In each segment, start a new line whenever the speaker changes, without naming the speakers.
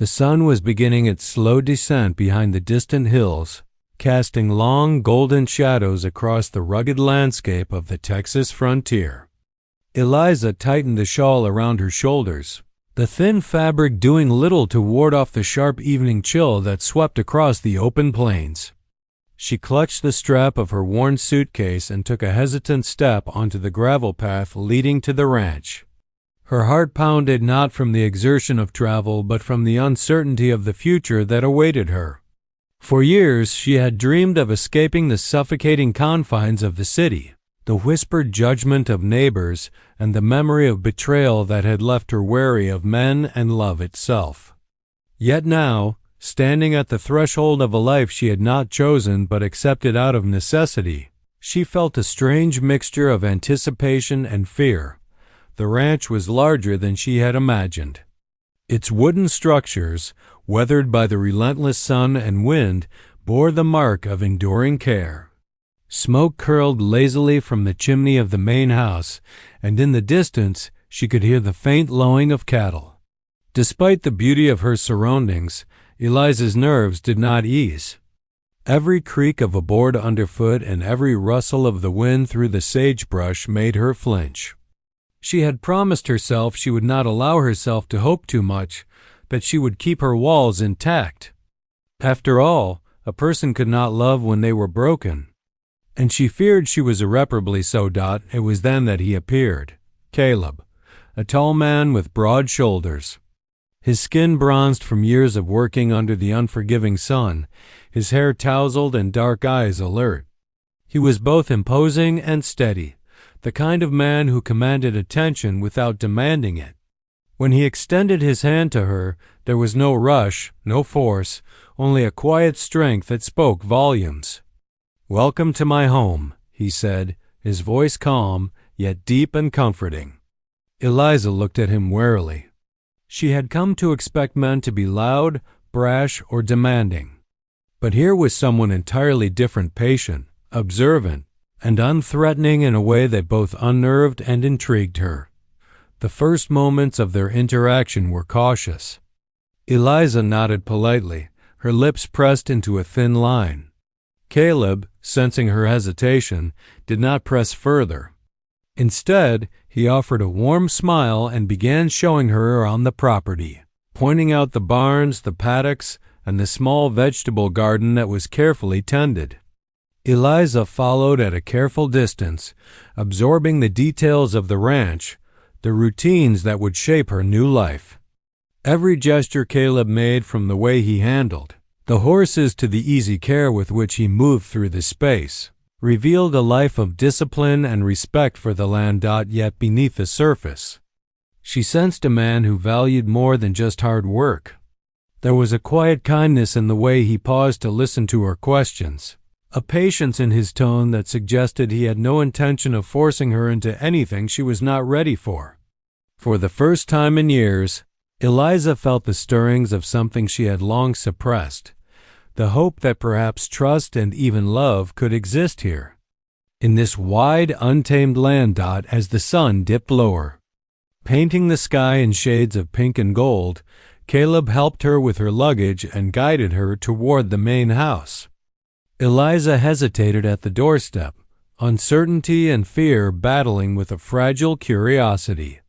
The sun was beginning its slow descent behind the distant hills, casting long golden shadows across the rugged landscape of the Texas frontier. Eliza tightened the shawl around her shoulders, the thin fabric doing little to ward off the sharp evening chill that swept across the open plains. She clutched the strap of her worn suitcase and took a hesitant step onto the gravel path leading to the ranch. Her heart pounded not from the exertion of travel, but from the uncertainty of the future that awaited her. For years she had dreamed of escaping the suffocating confines of the city, the whispered judgment of neighbors, and the memory of betrayal that had left her wary of men and love itself. Yet now, standing at the threshold of a life she had not chosen but accepted out of necessity, she felt a strange mixture of anticipation and fear. The ranch was larger than she had imagined. Its wooden structures, weathered by the relentless sun and wind, bore the mark of enduring care. Smoke curled lazily from the chimney of the main house, and in the distance she could hear the faint lowing of cattle. Despite the beauty of her surroundings, Eliza's nerves did not ease. Every creak of a board underfoot and every rustle of the wind through the sagebrush made her flinch. She had promised herself she would not allow herself to hope too much, that she would keep her walls intact. After all, a person could not love when they were broken. And she feared she was irreparably so. It was then that he appeared, Caleb, a tall man with broad shoulders. His skin bronzed from years of working under the unforgiving sun, his hair tousled and dark eyes alert. He was both imposing and steady, the kind of man who commanded attention without demanding it. When he extended his hand to her, there was no rush, no force, only a quiet strength that spoke volumes. "Welcome to my home," he said, his voice calm, yet deep and comforting. Eliza looked at him warily. She had come to expect men to be loud, brash, or demanding. But here was someone entirely different, patient, observant, and unthreatening in a way that both unnerved and intrigued her. The first moments of their interaction were cautious. Eliza nodded politely, her lips pressed into a thin line. Caleb, sensing her hesitation, did not press further. Instead, he offered a warm smile and began showing her around the property, pointing out the barns, the paddocks, and the small vegetable garden that was carefully tended. Eliza followed at a careful distance, absorbing the details of the ranch, the routines that would shape her new life. Every gesture Caleb made, from the way he handled the horses to the easy care with which he moved through the space, revealed a life of discipline and respect for the land. Yet beneath the surface, she sensed a man who valued more than just hard work. There was a quiet kindness in the way he paused to listen to her questions, a patience in his tone that suggested he had no intention of forcing her into anything she was not ready for. For the first time in years, Eliza felt the stirrings of something she had long suppressed, the hope that perhaps trust and even love could exist here, in this wide, untamed land. As the sun dipped lower, painting the sky in shades of pink and gold, Caleb helped her with her luggage and guided her toward the main house. Eliza hesitated at the doorstep, uncertainty and fear battling with a fragile curiosity.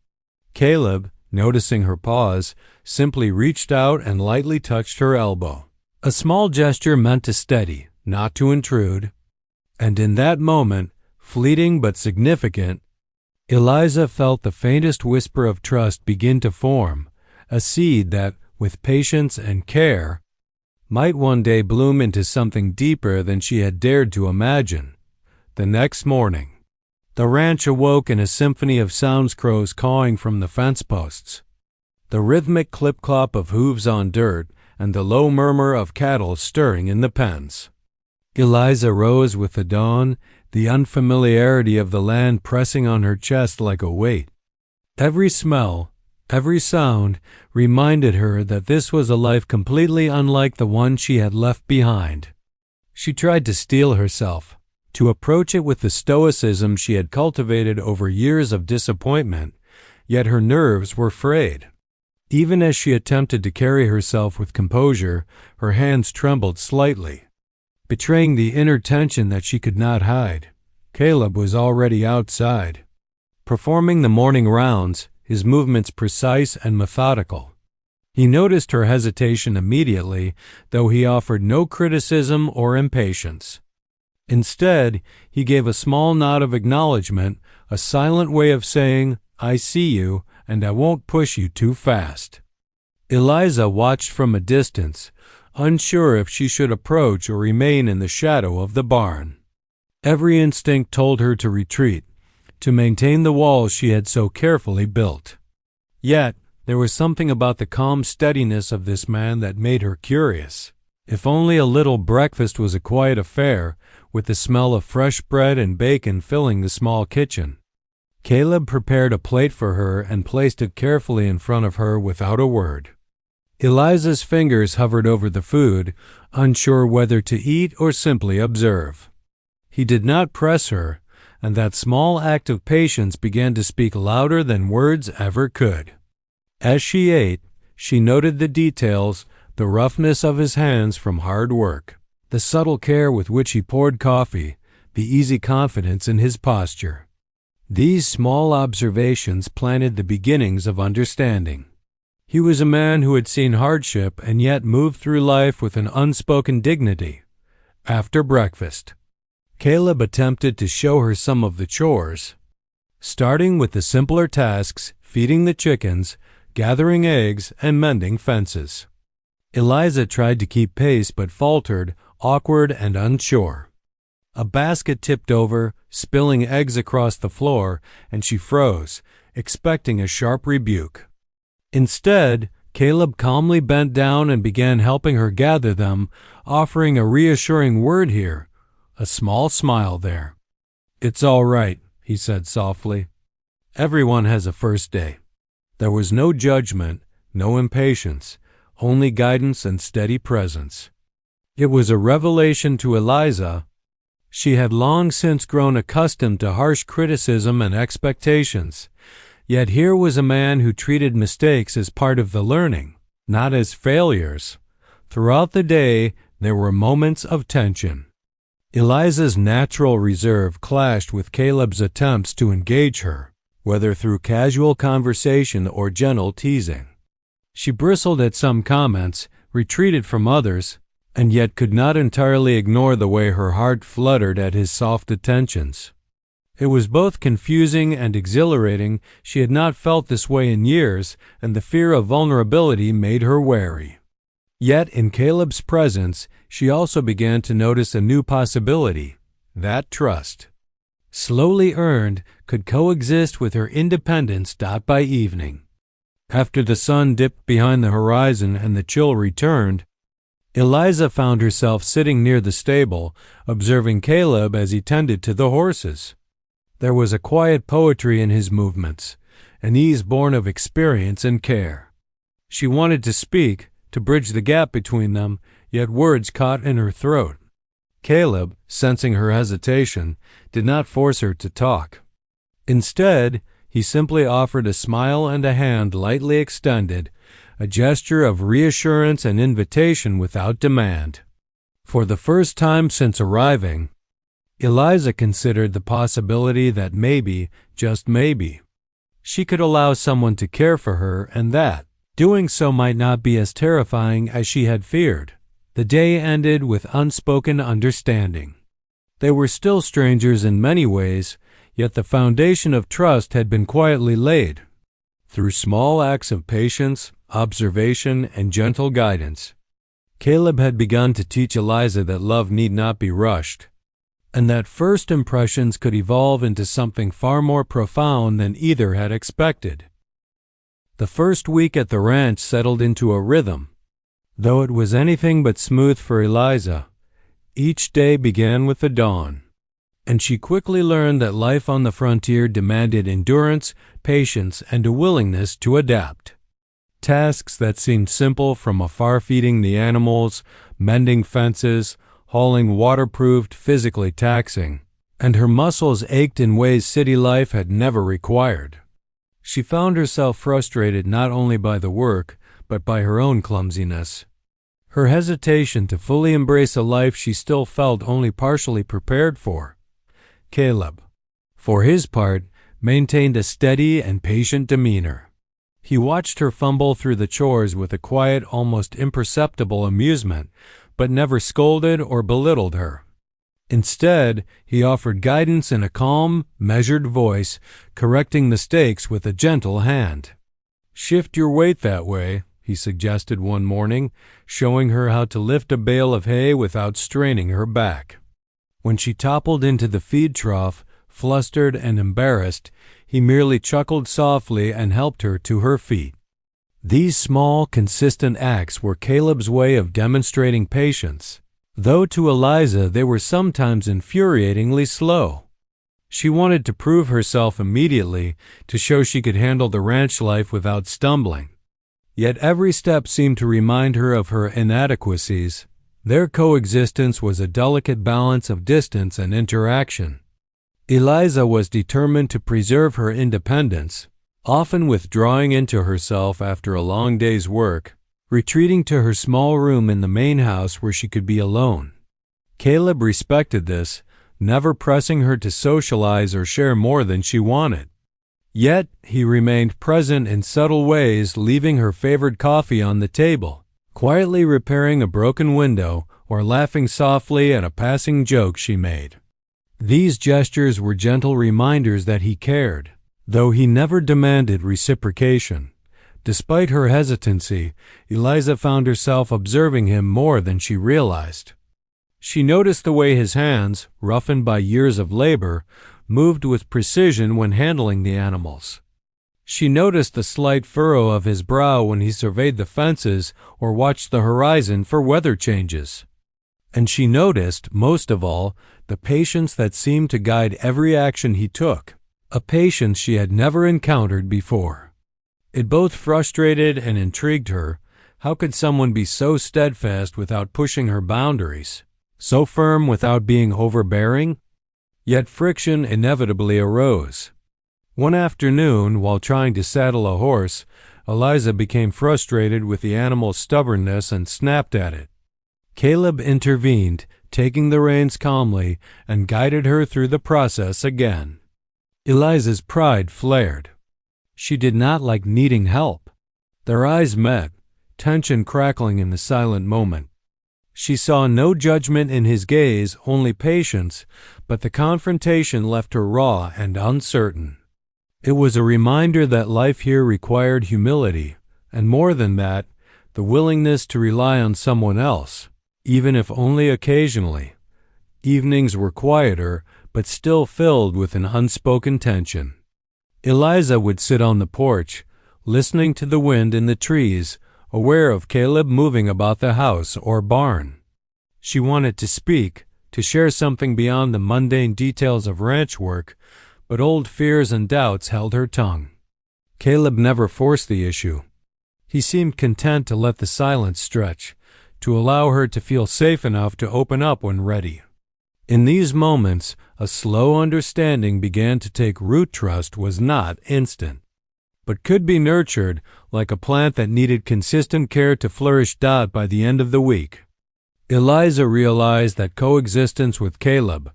Caleb, noticing her pause, simply reached out and lightly touched her elbow, a small gesture meant to steady, not to intrude. And in that moment, fleeting but significant, Eliza felt the faintest whisper of trust begin to form, a seed that, with patience and care, might one day bloom into something deeper than she had dared to imagine. The next morning, the ranch awoke in a symphony of sounds, crows cawing from the fence posts, the rhythmic clip-clop of hooves on dirt, and the low murmur of cattle stirring in the pens. Eliza rose with the dawn, the unfamiliarity of the land pressing on her chest like a weight. Every smell, every sound reminded her that this was a life completely unlike the one she had left behind. She tried to steel herself, to approach it with the stoicism she had cultivated over years of disappointment, yet her nerves were frayed. Even as she attempted to carry herself with composure, her hands trembled slightly, betraying the inner tension that she could not hide. Caleb was already outside, performing the morning rounds, his movements precise and methodical. He noticed her hesitation immediately, though he offered no criticism or impatience. Instead, he gave a small nod of acknowledgement, a silent way of saying, "I see you, and I won't push you too fast." Eliza watched from a distance, unsure if she should approach or remain in the shadow of the barn. Every instinct told her to retreat, to maintain the walls she had so carefully built. Yet, there was something about the calm steadiness of this man that made her curious. If only a little breakfast was a quiet affair, with the smell of fresh bread and bacon filling the small kitchen. Caleb prepared a plate for her and placed it carefully in front of her without a word. Eliza's fingers hovered over the food, unsure whether to eat or simply observe. He did not press her, and that small act of patience began to speak louder than words ever could. As she ate, she noted the details, the roughness of his hands from hard work, the subtle care with which he poured coffee, the easy confidence in his posture. These small observations planted the beginnings of understanding. He was a man who had seen hardship and yet moved through life with an unspoken dignity. After breakfast, Caleb attempted to show her some of the chores, starting with the simpler tasks, feeding the chickens, gathering eggs, and mending fences. Eliza tried to keep pace but faltered, awkward and unsure. A basket tipped over, spilling eggs across the floor, and she froze, expecting a sharp rebuke. Instead, Caleb calmly bent down and began helping her gather them, offering a reassuring word here, a small smile there. "It's all right," he said softly. "Everyone has a first day." There was no judgment, no impatience, only guidance and steady presence. It was a revelation to Eliza. She had long since grown accustomed to harsh criticism and expectations, yet here was a man who treated mistakes as part of the learning, not as failures. Throughout the day, there were moments of tension. Eliza's natural reserve clashed with Caleb's attempts to engage her, whether through casual conversation or gentle teasing. She bristled at some comments, retreated from others, and yet could not entirely ignore the way her heart fluttered at his soft attentions. It was both confusing and exhilarating. She had not felt this way in years, and the fear of vulnerability made her wary. Yet in Caleb's presence, she also began to notice a new possibility, that trust, slowly earned, could coexist with her independence by evening. After the sun dipped behind the horizon and the chill returned, Eliza found herself sitting near the stable, observing Caleb as he tended to the horses. There was a quiet poetry in his movements, an ease born of experience and care. She wanted to speak, to bridge the gap between them, yet words caught in her throat. Caleb, sensing her hesitation, did not force her to talk. Instead, he simply offered a smile and a hand lightly extended, a gesture of reassurance and invitation without demand. For the first time since arriving, Eliza considered the possibility that maybe, just maybe, she could allow someone to care for her, and that doing so might not be as terrifying as she had feared. The day ended with unspoken understanding. They were still strangers in many ways, yet the foundation of trust had been quietly laid. Through small acts of patience, observation, and gentle guidance, Caleb had begun to teach Eliza that love need not be rushed, and that first impressions could evolve into something far more profound than either had expected. The first week at the ranch settled into a rhythm. Though it was anything but smooth for Eliza, each day began with the dawn, and she quickly learned that life on the frontier demanded endurance, patience, and a willingness to adapt. Tasks that seemed simple from afar, feeding the animals, mending fences, hauling water proved physically taxing, and her muscles ached in ways city life had never required. She found herself frustrated not only by the work, but by her own clumsiness. Her hesitation to fully embrace a life she still felt only partially prepared for. Caleb, for his part, maintained a steady and patient demeanor. He watched her fumble through the chores with a quiet, almost imperceptible amusement, but never scolded or belittled her. Instead, he offered guidance in a calm, measured voice, correcting mistakes with a gentle hand. "Shift your weight that way," he suggested one morning, showing her how to lift a bale of hay without straining her back. When she toppled into the feed trough, flustered and embarrassed, he merely chuckled softly and helped her to her feet. These small, consistent acts were Caleb's way of demonstrating patience, though to Eliza they were sometimes infuriatingly slow. She wanted to prove herself immediately, to show she could handle the ranch life without stumbling. Yet every step seemed to remind her of her inadequacies. Their coexistence was a delicate balance of distance and interaction. Eliza was determined to preserve her independence, often withdrawing into herself after a long day's work, retreating to her small room in the main house where she could be alone. Caleb respected this, never pressing her to socialize or share more than she wanted. Yet he remained present in subtle ways, leaving her favorite coffee on the table, quietly repairing a broken window, or laughing softly at a passing joke she made. These gestures were gentle reminders that he cared, though he never demanded reciprocation. Despite her hesitancy, Eliza found herself observing him more than she realized. She noticed the way his hands, roughened by years of labor, moved with precision when handling the animals. She noticed the slight furrow of his brow when he surveyed the fences or watched the horizon for weather changes. And she noticed, most of all, the patience that seemed to guide every action he took, a patience she had never encountered before. It both frustrated and intrigued her. How could someone be so steadfast without pushing her boundaries, so firm without being overbearing? Yet friction inevitably arose. One afternoon, while trying to saddle a horse, Eliza became frustrated with the animal's stubbornness and snapped at it. Caleb intervened, taking the reins calmly, and guided her through the process again. Eliza's pride flared. She did not like needing help. Their eyes met, tension crackling in the silent moment. She saw no judgment in his gaze, only patience, but the confrontation left her raw and uncertain. It was a reminder that life here required humility, and more than that, the willingness to rely on someone else, even if only occasionally. Evenings were quieter, but still filled with an unspoken tension. Eliza would sit on the porch, listening to the wind in the trees, aware of Caleb moving about the house or barn. She wanted to speak, to share something beyond the mundane details of ranch work, but old fears and doubts held her tongue. Caleb never forced the issue. He seemed content to let the silence stretch, to allow her to feel safe enough to open up when ready. In these moments, a slow understanding began to take root. Trust was not instant, but could be nurtured like a plant that needed consistent care to flourish. By the end of the week, Eliza realized that coexistence with Caleb,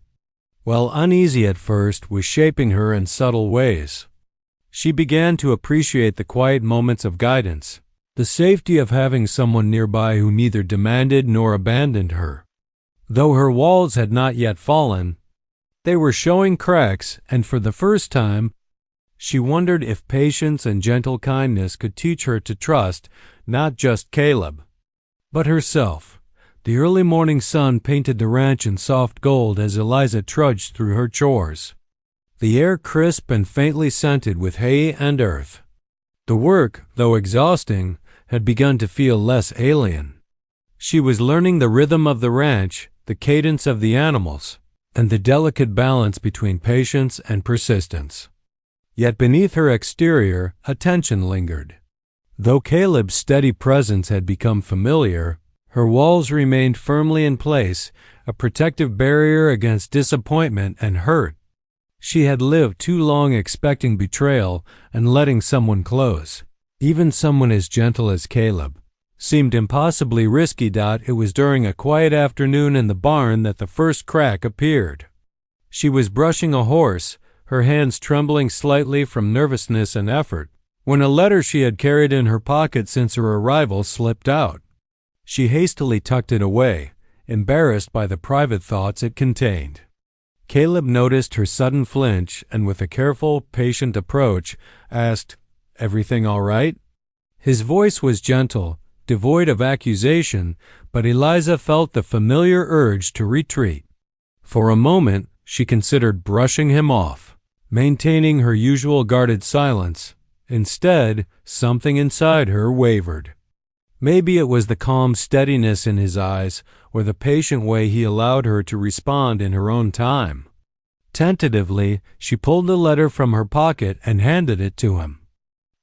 while uneasy at first, was shaping her in subtle ways. She began to appreciate the quiet moments of guidance, the safety of having someone nearby who neither demanded nor abandoned her. Though her walls had not yet fallen, they were showing cracks, and for the first time, she wondered if patience and gentle kindness could teach her to trust not just Caleb, but herself. The early morning sun painted the ranch in soft gold as Eliza trudged through her chores, the air crisp and faintly scented with hay and earth. The work, though exhausting, had begun to feel less alien. She was learning the rhythm of the ranch, the cadence of the animals, and the delicate balance between patience and persistence. Yet beneath her exterior, a tension lingered. Though Caleb's steady presence had become familiar, her walls remained firmly in place, a protective barrier against disappointment and hurt. She had lived too long expecting betrayal and letting someone close, even someone as gentle as Caleb, seemed impossibly risky. It was during a quiet afternoon in the barn that the first crack appeared. She was brushing a horse, her hands trembling slightly from nervousness and effort, when a letter she had carried in her pocket since her arrival slipped out. She hastily tucked it away, embarrassed by the private thoughts it contained. Caleb noticed her sudden flinch and with a careful, patient approach, asked, "Everything all right?" His voice was gentle, devoid of accusation, but Eliza felt the familiar urge to retreat. For a moment, she considered brushing him off, maintaining her usual guarded silence. Instead, something inside her wavered. Maybe it was the calm steadiness in his eyes or the patient way he allowed her to respond in her own time. Tentatively, she pulled the letter from her pocket and handed it to him.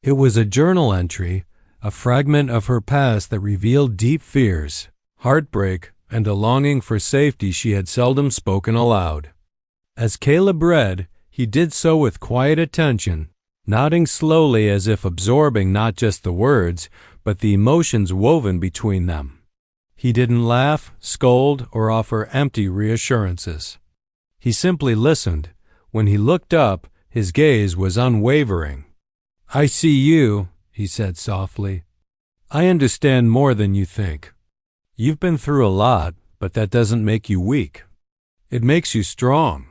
It was a journal entry, a fragment of her past that revealed deep fears, heartbreak, and a longing for safety she had seldom spoken aloud. As Caleb read, he did so with quiet attention, nodding slowly as if absorbing not just the words, but the emotions woven between them. He didn't laugh, scold, or offer empty reassurances. He simply listened. When he looked up, his gaze was unwavering. "I see you," he said softly. "I understand more than you think. You've been through a lot, but that doesn't make you weak. It makes you strong."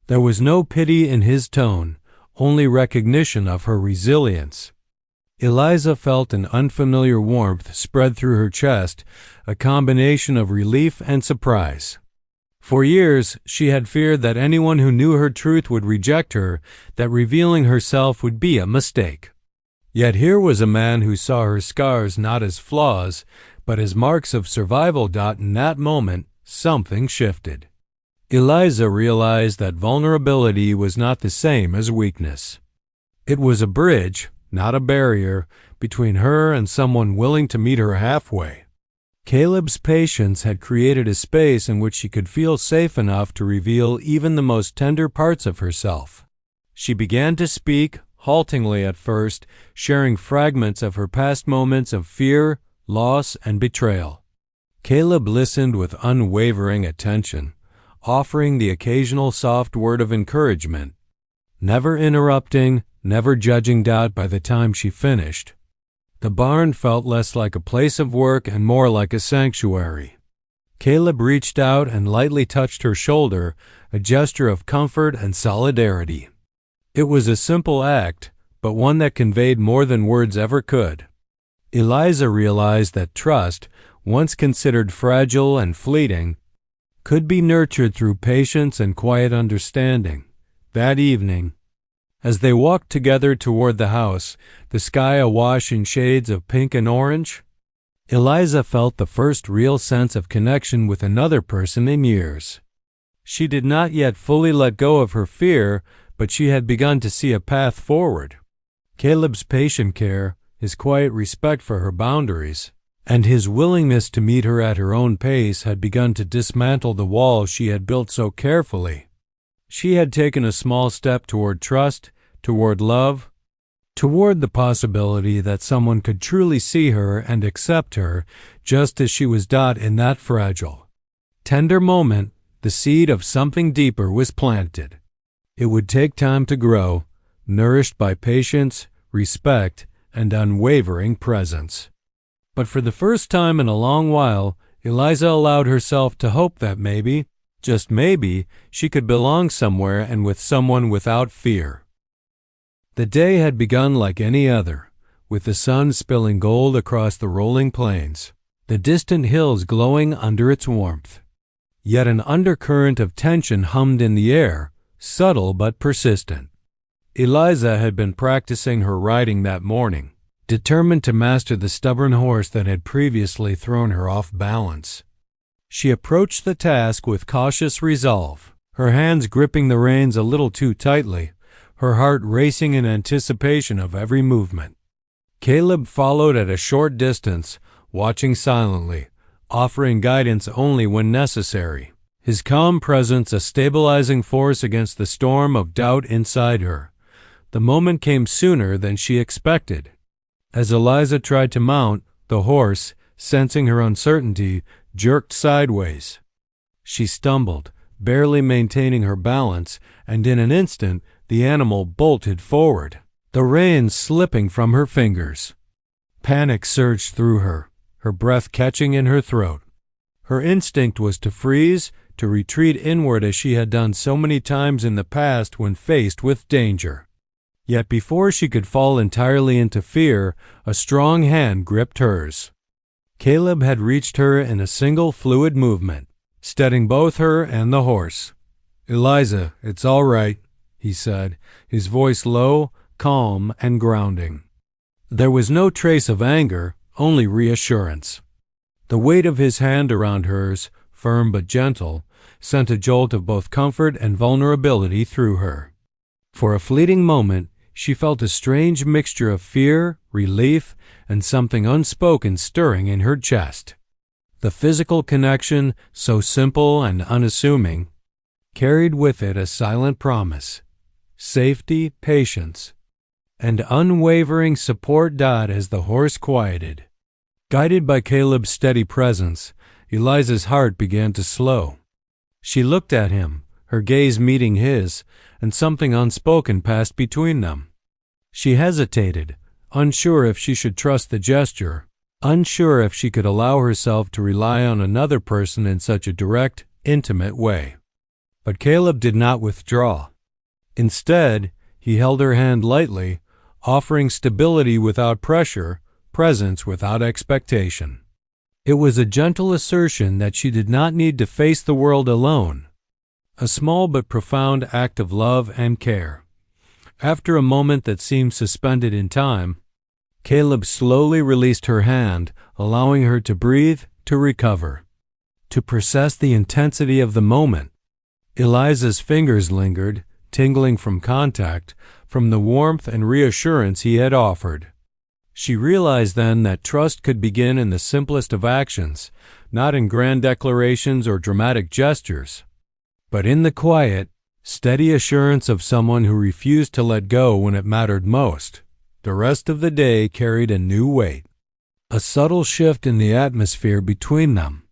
There was no pity in his tone, only recognition of her resilience. Eliza felt an unfamiliar warmth spread through her chest, a combination of relief and surprise. For years, she had feared that anyone who knew her truth would reject her, that revealing herself would be a mistake. Yet here was a man who saw her scars not as flaws, but as marks of survival. In that moment, something shifted. Eliza realized that vulnerability was not the same as weakness. It was a bridge, not a barrier, between her and someone willing to meet her halfway. Caleb's patience had created a space in which she could feel safe enough to reveal even the most tender parts of herself. She began to speak, haltingly at first, sharing fragments of her past moments of fear, loss, and betrayal. Caleb listened with unwavering attention, offering the occasional soft word of encouragement, never interrupting, never judging. By the time she finished, the barn felt less like a place of work and more like a sanctuary. Caleb reached out and lightly touched her shoulder, a gesture of comfort and solidarity. It was a simple act, but one that conveyed more than words ever could. Eliza realized that trust, once considered fragile and fleeting, could be nurtured through patience and quiet understanding. That evening, as they walked together toward the house, the sky awash in shades of pink and orange, Eliza felt the first real sense of connection with another person in years. She did not yet fully let go of her fear, but she had begun to see a path forward. Caleb's patient care, his quiet respect for her boundaries, and his willingness to meet her at her own pace had begun to dismantle the walls she had built so carefully. She had taken a small step toward trust, toward love, toward the possibility that someone could truly see her and accept her just as she was. In that fragile, tender moment, the seed of something deeper was planted. It would take time to grow, nourished by patience, respect, and unwavering presence. But for the first time in a long while, Eliza allowed herself to hope that maybe, just maybe, she could belong somewhere and with someone without fear. The day had begun like any other, with the sun spilling gold across the rolling plains, the distant hills glowing under its warmth. Yet an undercurrent of tension hummed in the air, subtle but persistent. Eliza had been practicing her riding that morning, determined to master the stubborn horse that had previously thrown her off balance. She approached the task with cautious resolve, her hands gripping the reins a little too tightly, her heart racing in anticipation of every movement. Caleb followed at a short distance, watching silently, offering guidance only when necessary. his calm presence a stabilizing force against the storm of doubt inside her. The moment came sooner than she expected. As Eliza tried to mount, the horse, sensing her uncertainty, jerked sideways. She stumbled, barely maintaining her balance, and in an instant the animal bolted forward, the reins slipping from her fingers. Panic surged through her, her breath catching in her throat. Her instinct was to freeze, to retreat inward as she had done so many times in the past when faced with danger. Yet before she could fall entirely into fear, a strong hand gripped hers. Caleb had reached her in a single fluid movement, steadying both her and the horse. "Eliza, it's all right," he said, his voice low, calm, and grounding. There was no trace of anger, only reassurance. The weight of his hand around hers, firm but gentle, sent a jolt of both comfort and vulnerability through her. For a fleeting moment, she felt a strange mixture of fear, relief, and something unspoken stirring in her chest. The physical connection, so simple and unassuming, carried with it a silent promise, safety, patience, and unwavering support. As the horse quieted, guided by Caleb's steady presence, Eliza's heart began to slow. She looked at him, her gaze meeting his, and something unspoken passed between them. She hesitated, unsure if she should trust the gesture, unsure if she could allow herself to rely on another person in such a direct, intimate way. But Caleb did not withdraw. Instead, he held her hand lightly, offering stability without pressure, presence without expectation. It was a gentle assertion that she did not need to face the world alone, a small but profound act of love and care. After a moment that seemed suspended in time, Caleb slowly released her hand, allowing her to breathe, to recover, to process the intensity of the moment. Eliza's fingers lingered, tingling from contact, from the warmth and reassurance he had offered. She realized then that trust could begin in the simplest of actions, not in grand declarations or dramatic gestures, but in the quiet, steady assurance of someone who refused to let go when it mattered most. The rest of the day carried a new weight, a subtle shift in the atmosphere between them.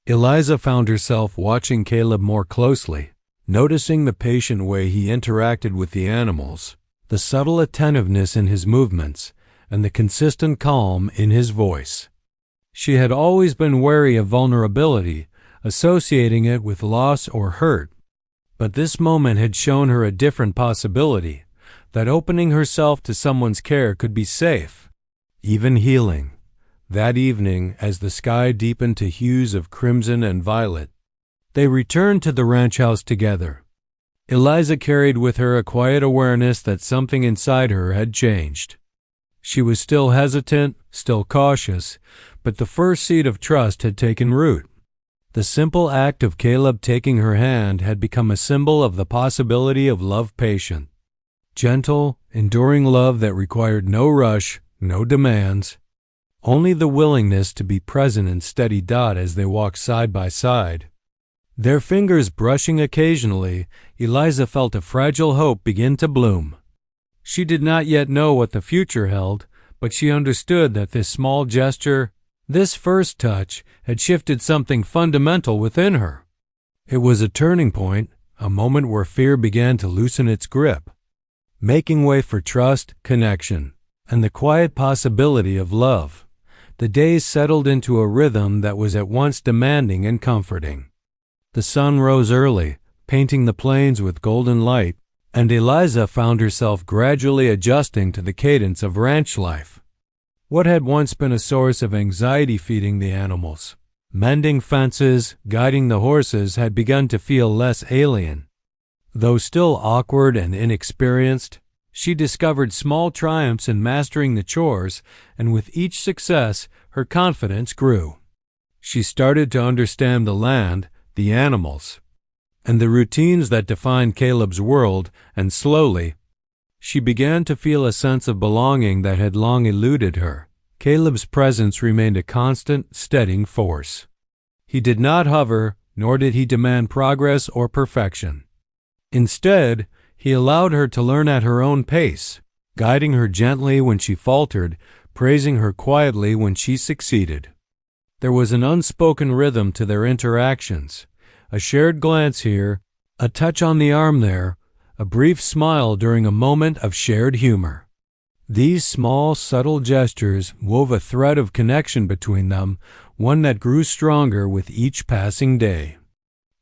Eliza found herself watching Caleb more closely, noticing the patient way he interacted with the animals, the subtle attentiveness in his movements, and the consistent calm in his voice. She had always been wary of vulnerability, associating it with loss or hurt, but this moment had shown her a different possibility, that opening herself to someone's care could be safe, even healing. That evening, as the sky deepened to hues of crimson and violet, they returned to the ranch house together. Eliza carried with her a quiet awareness that something inside her had changed. She was still hesitant, still cautious, but the first seed of trust had taken root. The simple act of Caleb taking her hand had become a symbol of the possibility of love patient, gentle, enduring love that required no rush, no demands, only the willingness to be present and steady. As they walked side by side, their fingers brushing occasionally, Eliza felt a fragile hope begin to bloom. She did not yet know what the future held, but she understood that this small gesture, this first touch, had shifted something fundamental within her. It was a turning point, a moment where fear began to loosen its grip, making way for trust, connection, and the quiet possibility of love. The days settled into a rhythm that was at once demanding and comforting. The sun rose early, painting the plains with golden light, and Eliza found herself gradually adjusting to the cadence of ranch life. What had once been a source of anxiety feeding the animals, mending fences, guiding the horses, had begun to feel less alien. Though still awkward and inexperienced, she discovered small triumphs in mastering the chores, and with each success, her confidence grew. She started to understand the land, the animals, and the routines that defined Caleb's world, and slowly, she began to feel a sense of belonging that had long eluded her. Caleb's presence remained a constant, steadying force. He did not hover, nor did he demand progress or perfection. Instead, he allowed her to learn at her own pace, guiding her gently when she faltered, praising her quietly when she succeeded. There was an unspoken rhythm to their interactions, a shared glance here, a touch on the arm there, a brief smile during a moment of shared humor. These small, subtle gestures wove a thread of connection between them, one that grew stronger with each passing day.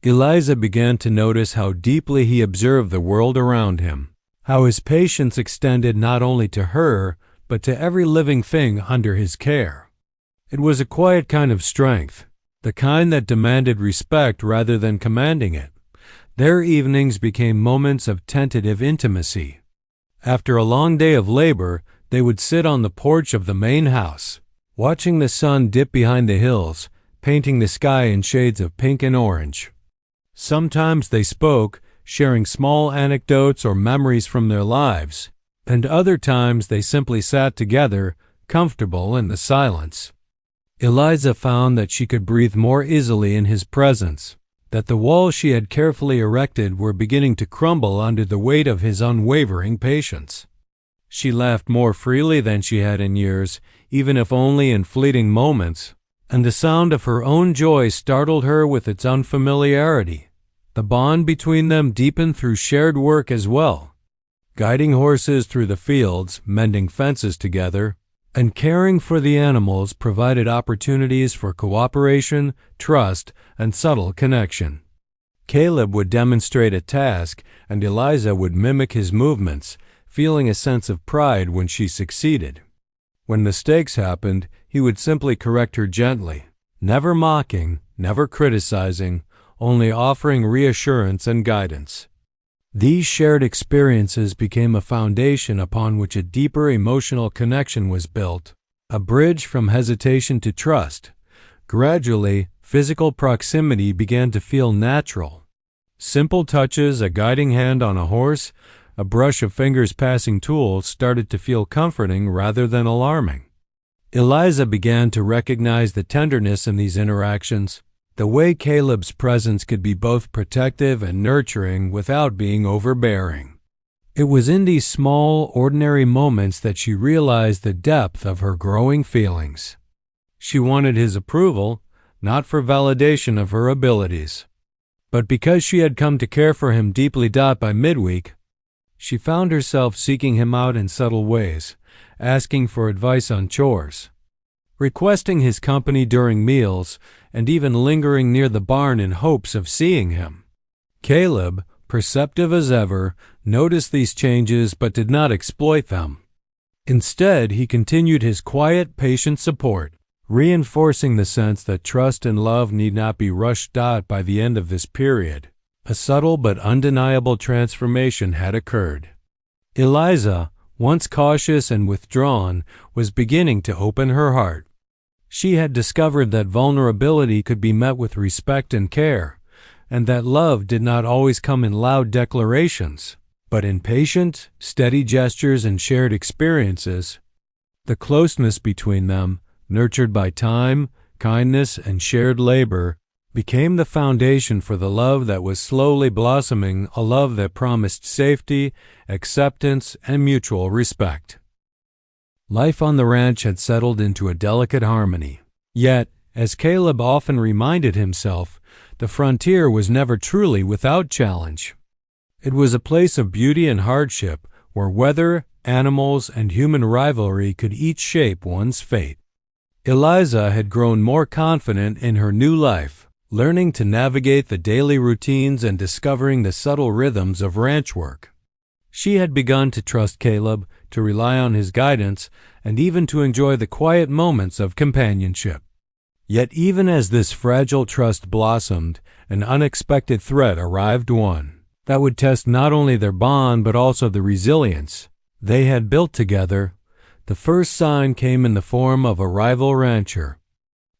Eliza began to notice how deeply he observed the world around him, how his patience extended not only to her, but to every living thing under his care. It was a quiet kind of strength, the kind that demanded respect rather than commanding it. Their evenings became moments of tentative intimacy. After a long day of labor, they would sit on the porch of the main house, watching the sun dip behind the hills, painting the sky in shades of pink and orange. Sometimes they spoke, sharing small anecdotes or memories from their lives, and other times they simply sat together, comfortable in the silence. Eliza found that she could breathe more easily in his presence, that the walls she had carefully erected were beginning to crumble under the weight of his unwavering patience. She laughed more freely than she had in years, even if only in fleeting moments, and the sound of her own joy startled her with its unfamiliarity. The bond between them deepened through shared work as well, guiding horses through the fields, mending fences together, and caring for the animals provided opportunities for cooperation, trust, and subtle connection. Caleb would demonstrate a task, and Eliza would mimic his movements, feeling a sense of pride when she succeeded. When mistakes happened, he would simply correct her gently, never mocking, never criticizing, only offering reassurance and guidance. These shared experiences became a foundation upon which a deeper emotional connection was built, a bridge from hesitation to trust. Gradually, physical proximity began to feel natural. Simple touches, a guiding hand on a horse, a brush of fingers passing tools started to feel comforting rather than alarming. Eliza began to recognize the tenderness in these interactions, the way Caleb's presence could be both protective and nurturing without being overbearing. It was in these small, ordinary moments that she realized the depth of her growing feelings. She wanted his approval, not for validation of her abilities, but because she had come to care for him deeply. By midweek, she found herself seeking him out in subtle ways, asking for advice on chores, requesting his company during meals, and even lingering near the barn in hopes of seeing him. Caleb, perceptive as ever, noticed these changes but did not exploit them. Instead, he continued his quiet, patient support, reinforcing the sense that trust and love need not be rushed. By the end of this period, a subtle but undeniable transformation had occurred. Eliza, once cautious and withdrawn, was beginning to open her heart. She had discovered that vulnerability could be met with respect and care, and that love did not always come in loud declarations, but in patient, steady gestures and shared experiences. The closeness between them, nurtured by time, kindness, and shared labor, became the foundation for the love that was slowly blossoming, a love that promised safety, acceptance, and mutual respect. Life on the ranch had settled into a delicate harmony. Yet, as Caleb often reminded himself, the frontier was never truly without challenge. It was a place of beauty and hardship, where weather, animals, and human rivalry could each shape one's fate. Eliza had grown more confident in her new life, learning to navigate the daily routines and discovering the subtle rhythms of ranch work. She had begun to trust Caleb, to rely on his guidance, and even to enjoy the quiet moments of companionship. Yet even as this fragile trust blossomed, an unexpected threat arrived, one that would test not only their bond but also the resilience they had built together. The first sign came in the form of a rival rancher,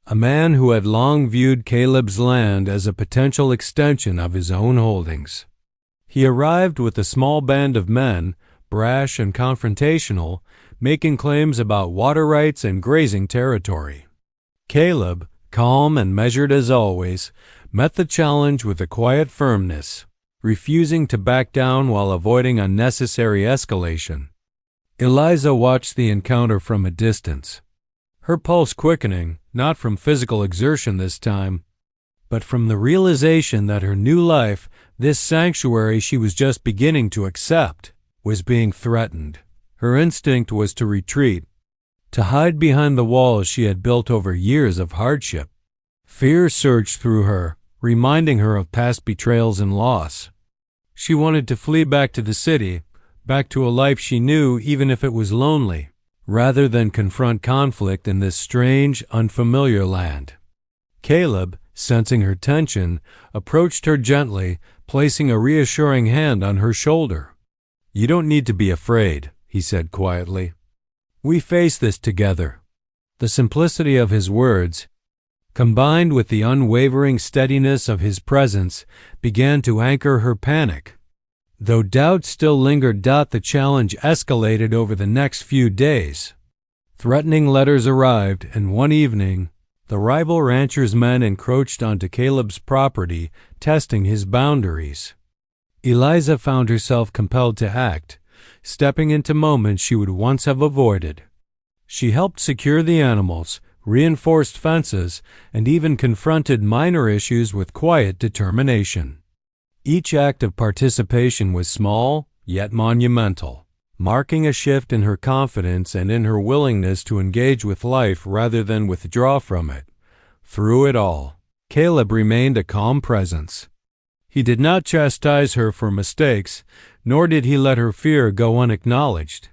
a man who had long viewed Caleb's land as a potential extension of his own holdings. He arrived with a small band of men, brash and confrontational, making claims about water rights and grazing territory. Caleb, calm and measured as always, met the challenge with a quiet firmness, refusing to back down while avoiding unnecessary escalation. Eliza watched the encounter from a distance, her pulse quickening, not from physical exertion this time, but from the realization that her new life, this sanctuary she was just beginning to accept, was being threatened. Her instinct was to retreat, to hide behind the walls she had built over years of hardship. Fear surged through her, reminding her of past betrayals and loss. She wanted to flee back to the city, back to a life she knew even if it was lonely, rather than confront conflict in this strange, unfamiliar land. Caleb, sensing her tension, approached her gently, placing a reassuring hand on her shoulder. "You don't need to be afraid," he said quietly. "We face this together." The simplicity of his words, combined with the unwavering steadiness of his presence, began to anchor her panic. Though doubt still lingered, the challenge escalated over the next few days. Threatening letters arrived, and one evening, the rival rancher's men encroached onto Caleb's property, testing his boundaries. Eliza found herself compelled to act, stepping into moments she would once have avoided. She helped secure the animals, reinforced fences, and even confronted minor issues with quiet determination. Each act of participation was small, yet monumental, marking a shift in her confidence and in her willingness to engage with life rather than withdraw from it. Through it all, Caleb remained a calm presence. He did not chastise her for mistakes, nor did he let her fear go unacknowledged.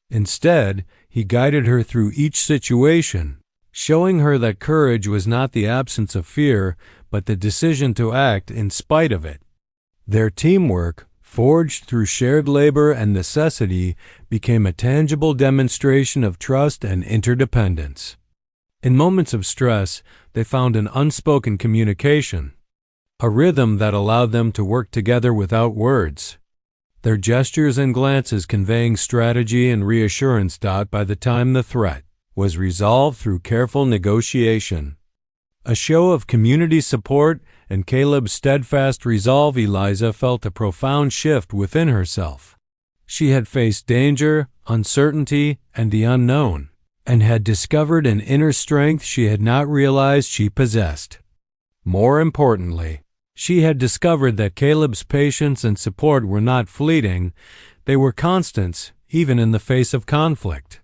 Instead, he guided her through each situation, showing her that courage was not the absence of fear, but the decision to act in spite of it. Their teamwork, forged through shared labor and necessity, became a tangible demonstration of trust and interdependence. In moments of stress, they found an unspoken communication, a rhythm that allowed them to work together without words, their gestures and glances conveying strategy and reassurance. By the time the threat was resolved through careful negotiation, a show of community support, and Caleb's steadfast resolve, Eliza felt a profound shift within herself. She had faced danger, uncertainty, and the unknown, and had discovered an inner strength she had not realized she possessed. More importantly, she had discovered that Caleb's patience and support were not fleeting, they were constants, even in the face of conflict.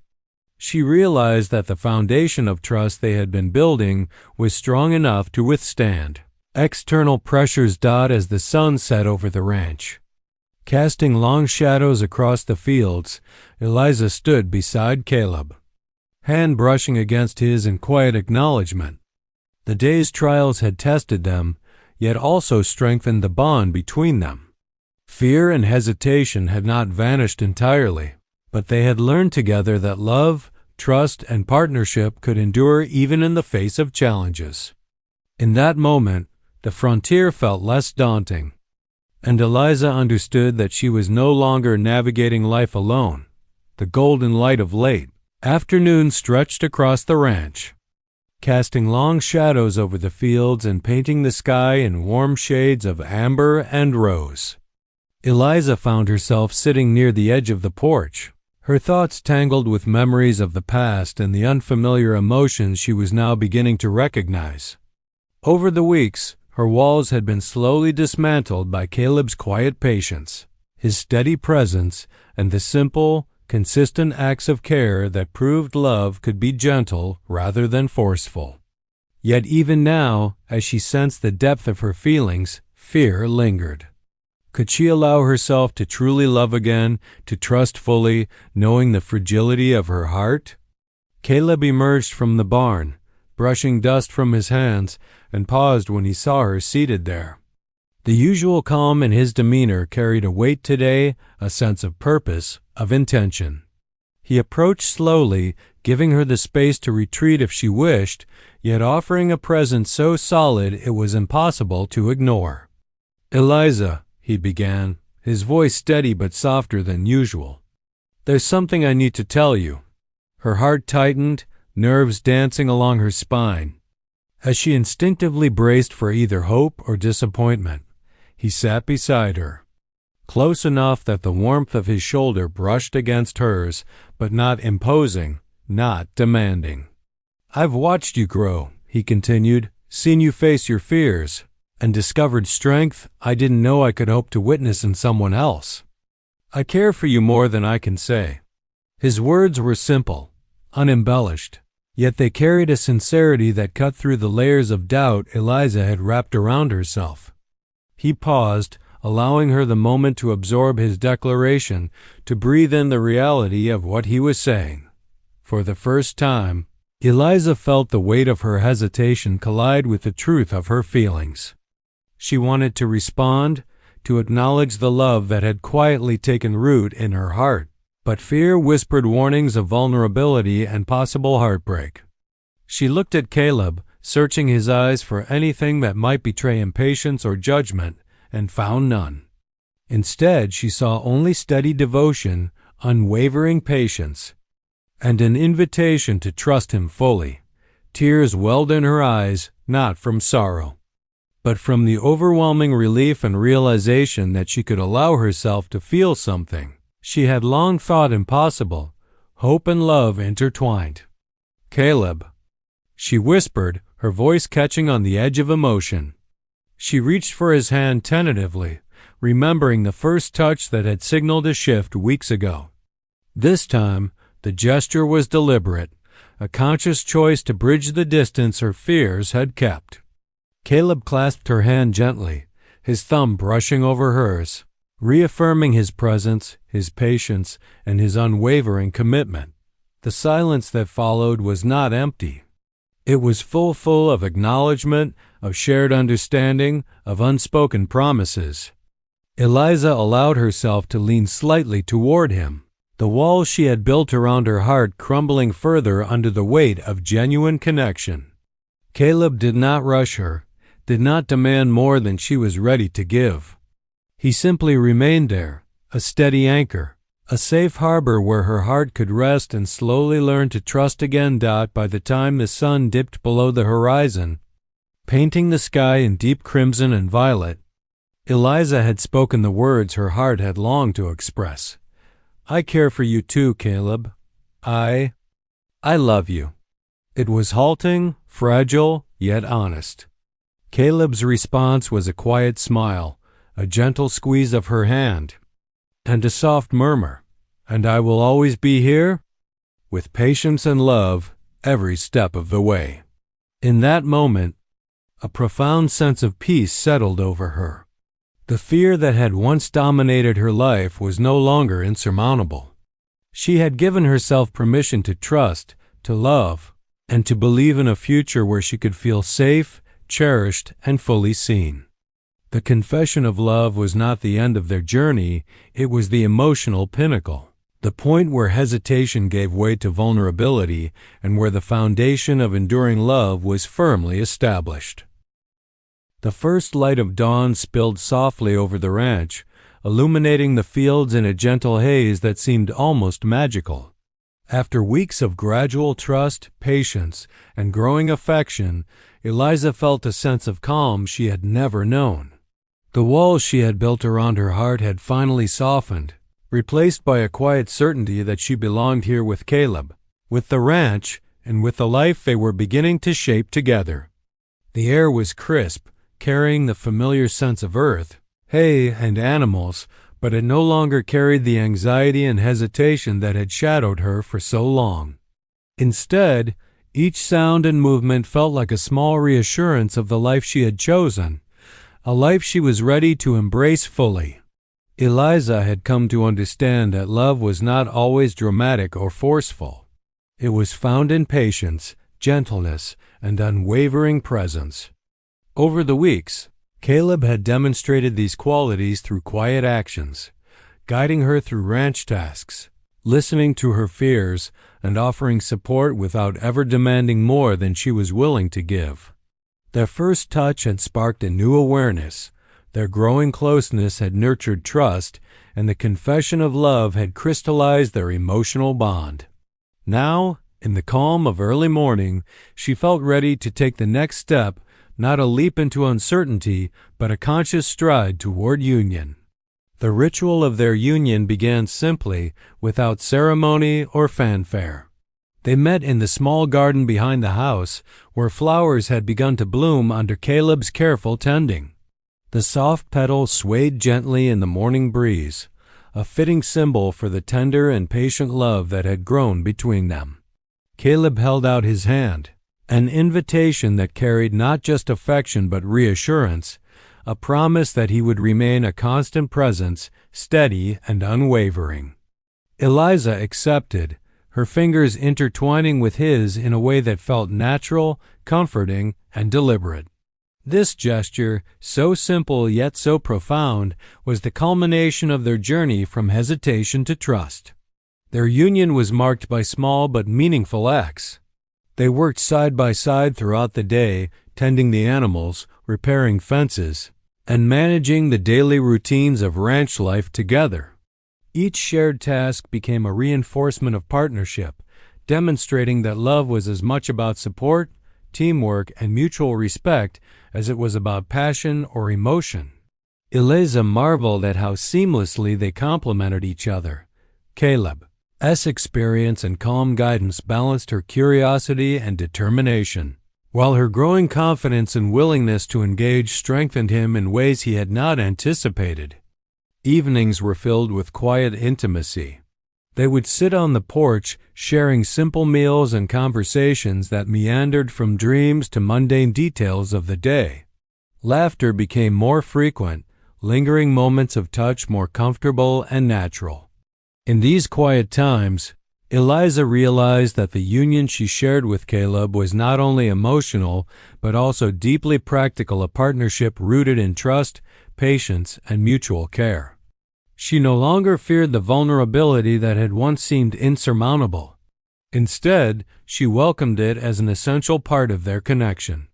She realized that the foundation of trust they had been building was strong enough to withstand external pressures. As the sun set over the ranch, casting long shadows across the fields, Eliza stood beside Caleb, hand brushing against his in quiet acknowledgement. The day's trials had tested them, yet also strengthened the bond between them. Fear and hesitation had not vanished entirely, but they had learned together that love, trust, and partnership could endure even in the face of challenges. In that moment, the frontier felt less daunting, and Eliza understood that she was no longer navigating life alone. The golden light of late afternoon stretched across the ranch, casting long shadows over the fields and painting the sky in warm shades of amber and rose. Eliza found herself sitting near the edge of the porch, her thoughts tangled with memories of the past and the unfamiliar emotions she was now beginning to recognize. Over the weeks, her walls had been slowly dismantled by Caleb's quiet patience, his steady presence, and the simple, consistent acts of care that proved love could be gentle rather than forceful. Yet even now, as she sensed the depth of her feelings, fear lingered. Could she allow herself to truly love again, to trust fully, knowing the fragility of her heart? Caleb emerged from the barn, brushing dust from his hands, and paused when he saw her seated there. The usual calm in his demeanor carried a weight today, a sense of purpose, of intention. He approached slowly, giving her the space to retreat if she wished, yet offering a presence so solid it was impossible to ignore. "Eliza," he began, his voice steady but softer than usual, "there's something I need to tell you." Her heart tightened, nerves dancing along her spine. As she instinctively braced for either hope or disappointment, he sat beside her, close enough that the warmth of his shoulder brushed against hers, but not imposing, not demanding. "I've watched you grow," he continued, "seen you face your fears, and discovered strength I didn't know I could hope to witness in someone else. I care for you more than I can say." His words were simple, unembellished, yet they carried a sincerity that cut through the layers of doubt Eliza had wrapped around herself. He paused, allowing her the moment to absorb his declaration, to breathe in the reality of what he was saying. For the first time, Eliza felt the weight of her hesitation collide with the truth of her feelings. She wanted to respond, to acknowledge the love that had quietly taken root in her heart, but fear whispered warnings of vulnerability and possible heartbreak. She looked at Caleb, searching his eyes for anything that might betray impatience or judgment, and found none. Instead, she saw only steady devotion, unwavering patience, and an invitation to trust him fully. Tears welled in her eyes, not from sorrow, but from the overwhelming relief and realization that she could allow herself to feel something she had long thought impossible, hope and love intertwined. "Caleb," she whispered, her voice catching on the edge of emotion. She reached for his hand tentatively, remembering the first touch that had signaled a shift weeks ago. This time, the gesture was deliberate, a conscious choice to bridge the distance her fears had kept. Caleb clasped her hand gently, his thumb brushing over hers, reaffirming his presence, his patience, and his unwavering commitment. The silence that followed was not empty. It was full of acknowledgement, of shared understanding, of unspoken promises. Eliza allowed herself to lean slightly toward him, the walls she had built around her heart crumbling further under the weight of genuine connection. Caleb did not rush her, did not demand more than she was ready to give. He simply remained there, a steady anchor, a safe harbor where her heart could rest and slowly learn to trust again. By the time the sun dipped below the horizon, painting the sky in deep crimson and violet, Eliza had spoken the words her heart had longed to express. "I care for you too, Caleb. I love you." It was halting, fragile, yet honest. Caleb's response was a quiet smile, a gentle squeeze of her hand, and a soft murmur, "And I will always be here, with patience and love, every step of the way." In that moment, a profound sense of peace settled over her. The fear that had once dominated her life was no longer insurmountable. She had given herself permission to trust, to love, and to believe in a future where she could feel safe, cherished, and fully seen. The confession of love was not the end of their journey, it was the emotional pinnacle, the point where hesitation gave way to vulnerability and where the foundation of enduring love was firmly established. The first light of dawn spilled softly over the ranch, illuminating the fields in a gentle haze that seemed almost magical. After weeks of gradual trust, patience, and growing affection, Eliza felt a sense of calm she had never known. The walls she had built around her heart had finally softened, replaced by a quiet certainty that she belonged here with Caleb, with the ranch, and with the life they were beginning to shape together. The air was crisp, carrying the familiar sense of earth, hay, and animals, but it no longer carried the anxiety and hesitation that had shadowed her for so long. Instead, each sound and movement felt like a small reassurance of the life she had chosen, a life she was ready to embrace fully. Eliza had come to understand that love was not always dramatic or forceful. It was found in patience, gentleness, and unwavering presence. Over the weeks, Caleb had demonstrated these qualities through quiet actions, guiding her through ranch tasks, listening to her fears, and offering support without ever demanding more than she was willing to give. Their first touch had sparked a new awareness, their growing closeness had nurtured trust, and the confession of love had crystallized their emotional bond. Now, In the calm of early morning, she felt ready to take the next step, not a leap into uncertainty, but a conscious stride toward union. The ritual of their union began simply, without ceremony or fanfare. They met in the small garden behind the house, where flowers had begun to bloom under Caleb's careful tending. The soft petals swayed gently in the morning breeze, a fitting symbol for the tender and patient love that had grown between them. Caleb held out his hand, an invitation that carried not just affection but reassurance, a promise that he would remain a constant presence, steady and unwavering. Eliza accepted, her fingers intertwining with his in a way that felt natural, comforting, and deliberate. This gesture, so simple yet so profound, was the culmination of their journey from hesitation to trust. Their union was marked by small but meaningful acts. They worked side by side throughout the day, tending the animals, repairing fences, and managing the daily routines of ranch life together. Each shared task became a reinforcement of partnership, demonstrating that love was as much about support, teamwork, and mutual respect as it was about passion or emotion. Eliza marveled at how seamlessly they complemented each other. Caleb's experience and calm guidance balanced her curiosity and determination, while her growing confidence and willingness to engage strengthened him in ways he had not anticipated. Evenings were filled with quiet intimacy. They would sit on the porch, sharing simple meals and conversations that meandered from dreams to mundane details of the day. Laughter became more frequent, lingering moments of touch more comfortable and natural. In these quiet times, Eliza realized that the union she shared with Caleb was not only emotional, but also deeply practical, a partnership rooted in trust, patience, and mutual care. She no longer feared the vulnerability that had once seemed insurmountable. Instead, she welcomed it as an essential part of their connection.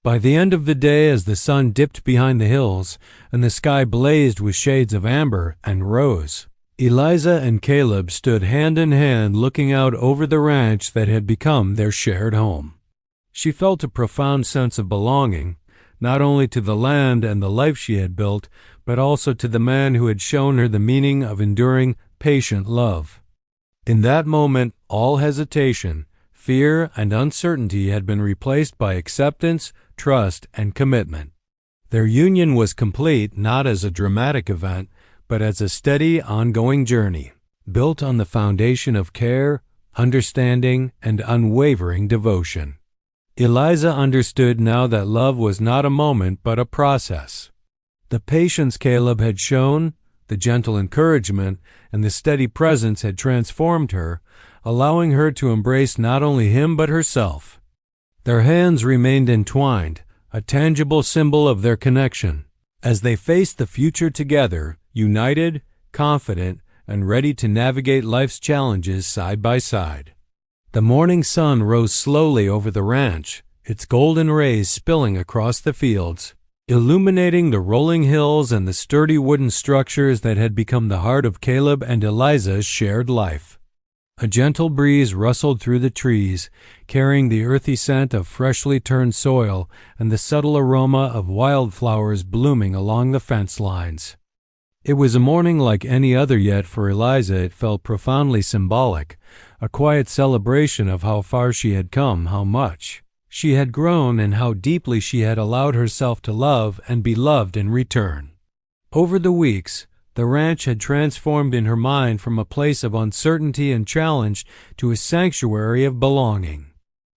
By the end of the day, as the sun dipped behind the hills and the sky blazed with shades of amber and rose, Eliza and Caleb stood hand in hand looking out over the ranch that had become their shared home. She felt a profound sense of belonging, not only to the land and the life she had built, but also to the man who had shown her the meaning of enduring, patient love. In that moment, all hesitation, fear, and uncertainty had been replaced by acceptance, trust, and commitment. Their union was complete not as a dramatic event, but as a steady, ongoing journey, built on the foundation of care, understanding, and unwavering devotion. Eliza understood now that love was not a moment but a process. The patience Caleb had shown, the gentle encouragement, and the steady presence had transformed her, allowing her to embrace not only him but herself. Their hands remained entwined, a tangible symbol of their connection. As they faced the future together, united, confident, and ready to navigate life's challenges side by side. The morning sun rose slowly over the ranch, its golden rays spilling across the fields, illuminating the rolling hills and the sturdy wooden structures that had become the heart of Caleb and Eliza's shared life. A gentle breeze rustled through the trees, carrying the earthy scent of freshly turned soil and the subtle aroma of wildflowers blooming along the fence lines. It was a morning like any other, yet for Eliza it felt profoundly symbolic, a quiet celebration of how far she had come, how much she had grown, and how deeply she had allowed herself to love and be loved in return. Over the weeks, the ranch had transformed in her mind from a place of uncertainty and challenge to a sanctuary of belonging.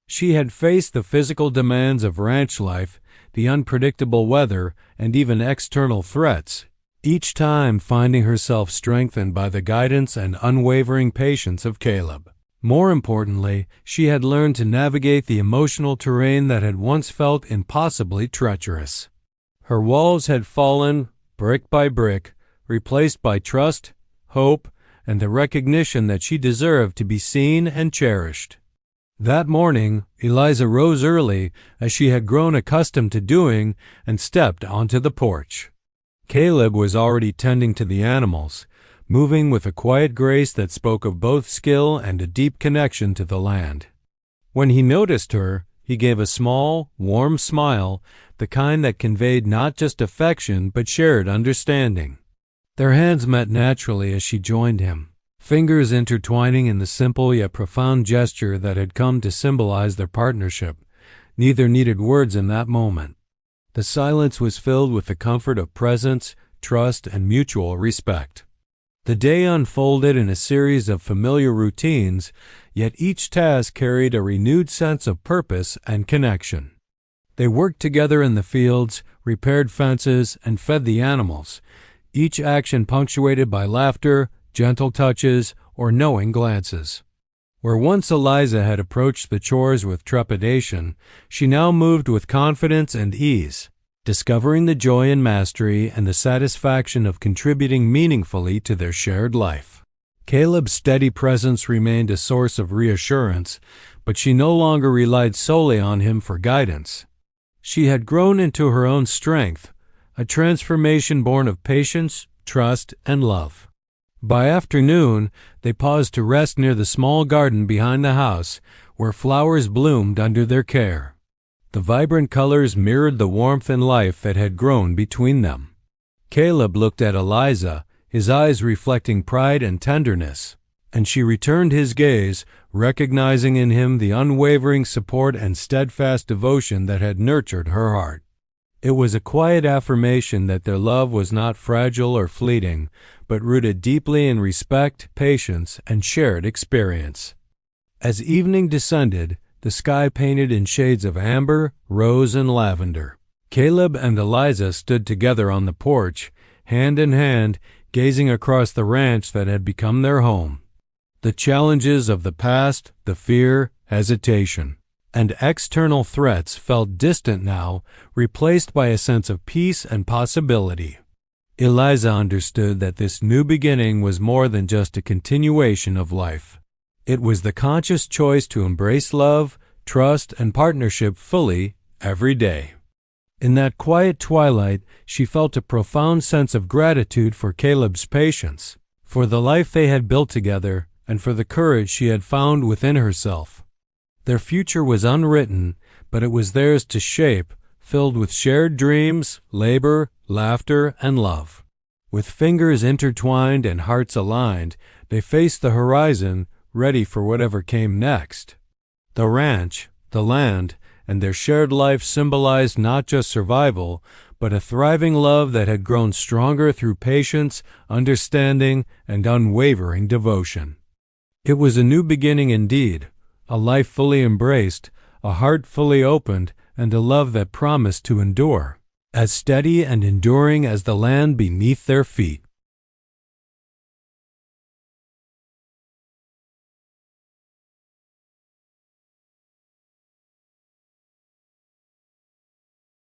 She had faced the physical demands of ranch life, the unpredictable weather, and even external threats, each time finding herself strengthened by the guidance and unwavering patience of Caleb. More importantly, she had learned to navigate the emotional terrain that had once felt impossibly treacherous. Her walls had fallen, brick by brick, replaced by trust, hope, and the recognition that she deserved to be seen and cherished. That morning, Eliza rose early, as she had grown accustomed to doing, and stepped onto the porch. Caleb was already tending to the animals, moving with a quiet grace that spoke of both skill and a deep connection to the land. When he noticed her, he gave a small, warm smile, the kind that conveyed not just affection but shared understanding. Their hands met naturally as she joined him, fingers intertwining in the simple yet profound gesture that had come to symbolize their partnership. Neither needed words in that moment. The silence was filled with the comfort of presence, trust, and mutual respect. The day unfolded in a series of familiar routines, yet each task carried a renewed sense of purpose and connection. They worked together in the fields, repaired fences, and fed the animals, each action punctuated by laughter, gentle touches, or knowing glances. Where once Eliza had approached the chores with trepidation, she now moved with confidence and ease, discovering the joy in mastery and the satisfaction of contributing meaningfully to their shared life. Caleb's steady presence remained a source of reassurance, but she no longer relied solely on him for guidance. She had grown into her own strength, a transformation born of patience, trust, and love. By afternoon, they paused to rest near the small garden behind the house, where flowers bloomed under their care. The vibrant colors mirrored the warmth and life that had grown between them. Caleb looked at Eliza, his eyes reflecting pride and tenderness, and she returned his gaze, recognizing in him the unwavering support and steadfast devotion that had nurtured her heart. It was a quiet affirmation that their love was not fragile or fleeting, but rooted deeply in respect, patience, and shared experience. As evening descended, the sky painted in shades of amber, rose, and lavender. Caleb and Eliza stood together on the porch, hand in hand, gazing across the ranch that had become their home. The challenges of the past, the fear, hesitation, and external threats felt distant now, replaced by a sense of peace and possibility. Eliza understood that this new beginning was more than just a continuation of life. It was the conscious choice to embrace love, trust, and partnership fully every day. In that quiet twilight, she felt a profound sense of gratitude for Caleb's patience, for the life they had built together, and for the courage she had found within herself. Their future was unwritten, but it was theirs to shape, filled with shared dreams, labor, laughter, and love. With fingers intertwined and hearts aligned, they faced the horizon, ready for whatever came next. The ranch, the land, and their shared life symbolized not just survival, but a thriving love that had grown stronger through patience, understanding, and unwavering devotion. It was a new beginning indeed, a life fully embraced, a heart fully opened, and a love that promised to endure, as steady and enduring as the land beneath their feet.